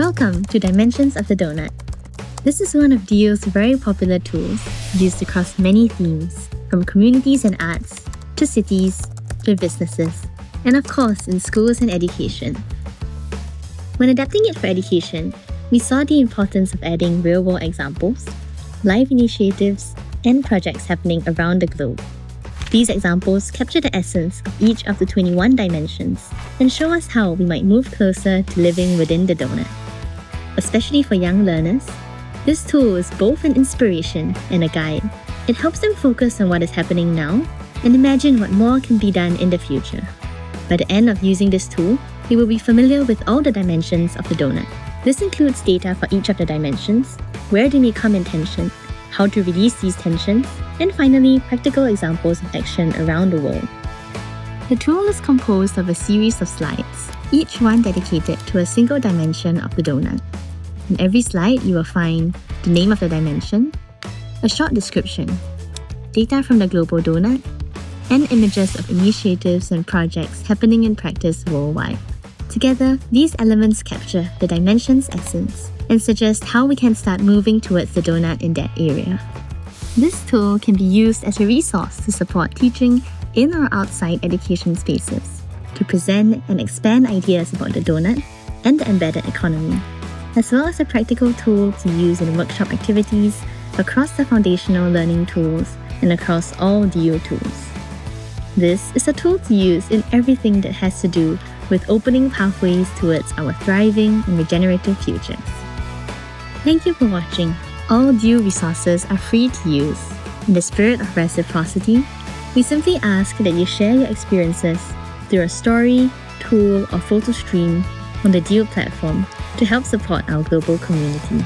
Welcome to Dimensions of the Doughnut. This is one of DO's very popular tools used across many themes, from communities and arts, to cities, to businesses, and of course in schools and education. When adapting it for education, we saw the importance of adding real-world examples, live initiatives, and projects happening around the globe. These examples capture the essence of each of the 21 dimensions and show us how we might move closer to living within the doughnut. Especially for young learners, this tool is both an inspiration and a guide. It helps them focus on what is happening now and imagine what more can be done in the future. By the end of using this tool, they will be familiar with all the dimensions of the doughnut. This includes data for each of the dimensions, where they may come in tension, how to release these tensions, and finally, practical examples of action around the world. The tool is composed of a series of slides, each one dedicated to a single dimension of the doughnut. In every slide, you will find the name of the dimension, a short description, data from the global doughnut, and images of initiatives and projects happening in practice worldwide. Together, these elements capture the dimension's essence and suggest how we can start moving towards the doughnut in that area. This tool can be used as a resource to support teaching in or outside education spaces, to present and expand ideas about the doughnut and the embedded economy, as well as a practical tool to use in workshop activities across the foundational learning tools and across all DO tools. This is a tool to use in everything that has to do with opening pathways towards our thriving and regenerative futures. Thank you for watching. All DO resources are free to use. In the spirit of reciprocity, we simply ask that you share your experiences through a story, tool, or photo stream on the DO platform to help support our global community.